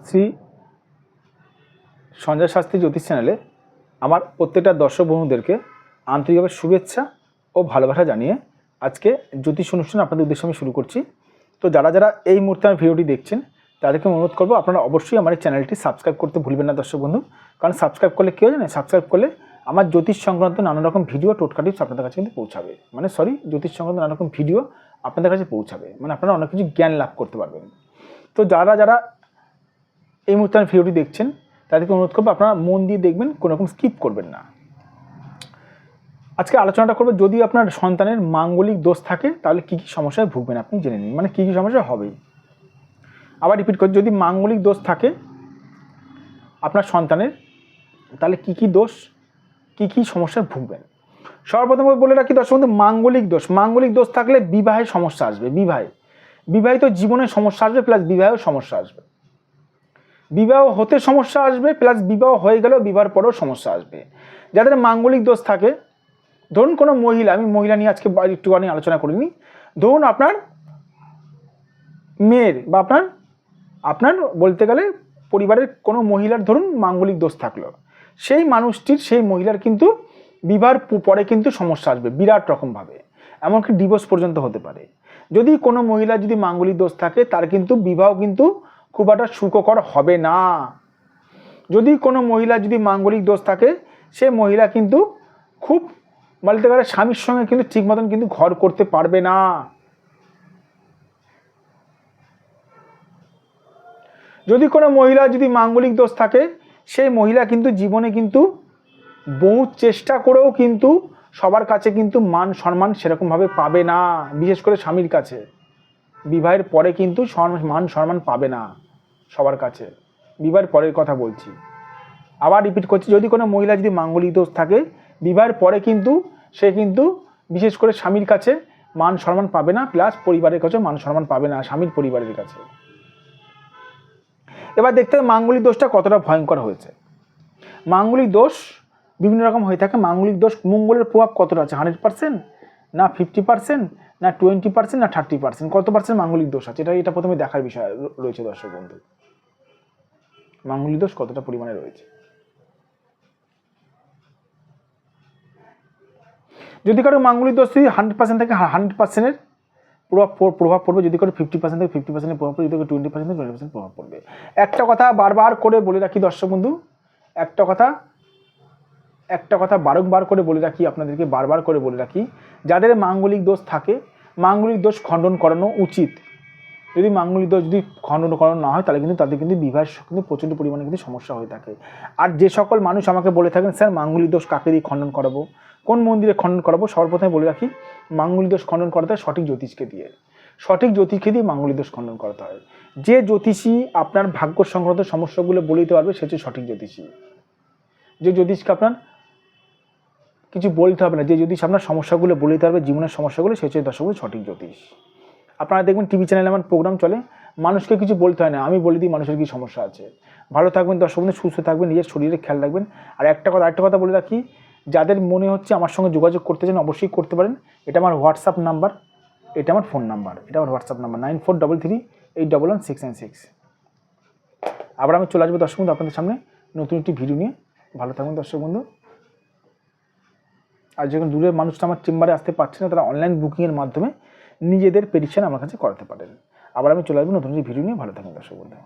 শ্রী সঞ্জয় শাস্ত্রী জ্যোতিষ চ্যানেলে আমার প্রত্যেকটা দর্শক বন্ধুদেরকে আন্তরিকভাবে শুভেচ্ছা ও ভালোবাসা জানিয়ে আজকে জ্যোতিষ অনুষ্ঠান আপনাদের উদ্দেশ্যে আমি শুরু করছি। তো যারা যারা এই মুহূর্তে আমার ভিডিওটি দেখছেন তাদেরকে অনুরোধ করবো আপনারা অবশ্যই আমার এই চ্যানেলটি সাবস্ক্রাইব করতে ভুলবেন না দর্শক বন্ধু। কারণ সাবস্ক্রাইব করলে কী হয় জানেন, সাবস্ক্রাইব করলে আমার জ্যোতিষ সংক্রান্ত নানা রকম ভিডিও টোটকা টিপস আপনাদের কাছে কিন্তু পৌঁছাবে, জ্যোতিষ সংক্রান্ত নানা রকম ভিডিও আপনাদের কাছে পৌঁছাবে, আপনারা অনেক কিছু জ্ঞান লাভ করতে পারবেন। তো যারা যারা এই মুহূর্তে আমার ভিডিওটি দেখছেন তাদেরকে অনুরোধ করবো আপনারা মন দিয়ে দেখবেন, কোনো রকম স্কিপ করবেন না। আজকে আলোচনাটা করবো, যদি আপনার সন্তানের মাঙ্গলিক দোষ থাকে তাহলে কী কী সমস্যায় ভুগবেন আপনি জেনে নিন, কী কী সমস্যা হবেই। আবার রিপিট করি, যদি মাঙ্গলিক দোষ থাকে আপনার সন্তানের তাহলে কী কী দোষ, কী কী সমস্যায় ভুগবেন। সর্বপ্রথম বলে রাখি দর্শক বন্ধু, মাঙ্গলিক দোষ থাকলে বিবাহের সমস্যা আসবে। বিবাহিত জীবনের সমস্যা আসবে, প্লাস বিবাহের সমস্যা আসবে। বিবাহ হতে সমস্যা আসবে, প্লাস বিবাহ হয়ে গেলেও বিবাহের পরেও সমস্যা আসবে। যাদের মাঙ্গলিক দোষ থাকে, ধরুন কোনো মহিলা, আমি মহিলা নিয়ে আজকে একটুখানি আলোচনা করিনি, ধরুন আপনার মেয়ের বা আপনার বলতে গেলে পরিবারের কোনো মহিলার ধরুন মাঙ্গলিক দোষ থাকলো, সেই মহিলার কিন্তু বিবাহের পরে কিন্তু সমস্যা আসবে বিরাট রকমভাবে, এমনকি ডিভোর্স পর্যন্ত হতে পারে। যদি কোনো মহিলা যদি মাঙ্গলিক দোষ থাকে তার কিন্তু বিবাহ কিন্তু খুব একটা সুখকর হবে না। যদি কোনো মহিলা যদি মাঙ্গলিক দোষ থাকে, সে মহিলা কিন্তু খুব বলতে গেলে স্বামীর সঙ্গে কিন্তু ঠিক মতন কিন্তু ঘর করতে পারবে না। যদি কোনো মহিলা যদি মাঙ্গলিক দোষ থাকে, সেই মহিলা কিন্তু জীবনে কিন্তু বহু চেষ্টা করেও কিন্তু সবার কাছে কিন্তু মান সম্মান সেরকমভাবে পাবে না, বিশেষ করে স্বামীর কাছে। বিবাহের পরে কিন্তু মান সম্মান পাবে না সবার কাছে, বিবাহের পরের কথা বলছি। আবার রিপিট করছি, যদি কোনো মহিলা যদি মাঙ্গলিক দোষ থাকে, বিবাহের পরে কিন্তু সে কিন্তু বিশেষ করে স্বামীর কাছে মান সম্মান পাবে না, প্লাস পরিবারের কাছে মান সম্মান পাবে না, স্বামীর পরিবারের কাছে। এবার দেখতে হবে মাঙ্গলিক দোষটা কতটা ভয়ঙ্কর হয়েছে। মাঙ্গলিক দোষ বিভিন্ন রকম হয়ে থাকে। মাঙ্গলিক দোষ মঙ্গলের প্রভাব কতটা আছে, 100%, না 50%, না 20%, না 30%, কত পার্সেন্ট মাঙ্গলিক দোষ আছে, এটা প্রথমে দেখার বিষয় রয়েছে দর্শক বন্ধু। মাঙ্গলিক দোষ কতটা পরিমাণে রয়েছে। যদি কারো মাঙ্গলিক দোষ 100% থেকে 100%-এর প্রভাব পড়বে, যদি কারো 50% থেকে 50% প্রভাব পড়বে, যদি কারো 20% থেকে 20% প্রভাব পড়বে। একটা কথা বারবার করে বলে রাখি দর্শক বন্ধু, একটা কথা বারংবার করে বলে রাখি, আপনাদেরকে বারবার করে বলে রাখি, যাদের মাঙ্গলিক দোষ থাকে মাঙ্গলিক দোষ খণ্ডন করানো উচিত। যদি মাঙ্গলিক দোষ যদি খণ্ডন করানো না হয় তাহলে কিন্তু তাদের কিন্তু বিবাহের কিন্তু প্রচণ্ড পরিমাণে কিন্তু সমস্যা হয়ে থাকে। আর যে সকল মানুষ আমাকে বলে থাকেন স্যার মাঙ্গলিক দোষ কাকে দিয়ে খণ্ডন করাবো, কোন মন্দিরে খণ্ডন করাবো, সর্বপ্রথমে বলে রাখি মাঙ্গলিক দোষ খণ্ডন করাতে হয় সঠিক জ্যোতিষকে দিয়ে। মাঙ্গলিক দোষ খণ্ডন করাতে হয়। যে জ্যোতিষী আপনার ভাগ্য সংক্রান্ত সমস্যাগুলো বলে দিতে পারবে সে হচ্ছে সঠিক জ্যোতিষী। যে জ্যোতিষকে আপনার কিছু বলতে হবে না, যে জ্যোতিষ আপনার সমস্যাগুলো বলে দিতে পারবে, জীবনের সমস্যাগুলো, সে হচ্ছে দর্শক সঠিক জ্যোতিষ। আপনারা দেখবেন টিভি চ্যানেলে আমার প্রোগ্রাম চলে, মানুষকে কিছু বলতে হয় না, আমি বলে দিই মানুষের কী সমস্যা আছে। ভালো থাকবেন দর্শক বন্ধু, সুস্থ থাকবেন, নিজের শরীরের খেয়াল রাখবেন। আর আরেকটা কথা বলে রাখি, যাদের মনে হচ্ছে আমার সঙ্গে যোগাযোগ করতে চান অবশ্যই করতে পারেন। এটা আমার হোয়াটসঅ্যাপ নাম্বার, এটা আমার ফোন নাম্বার, এটা আমার হোয়াটসঅ্যাপ নাম্বার 9433811696। আবার আমি চলে আসবো দর্শক বন্ধু আপনাদের সামনে নতুন একটি ভিডিও নিয়ে। ভালো থাকবেন দর্শক বন্ধু। আর যখন দূরের মানুষটা আমার চেম্বারে আসতে পারছে না, তারা অনলাইন বুকিংয়ের মাধ্যমে নিজেদের প্রেডিকশন আমার কাছে করাতে পারেন। আবার আমি চলে আসবো নতুন একটি ভিডিও নিয়ে। ভালো থাকবেন দর্শক বন্ধু।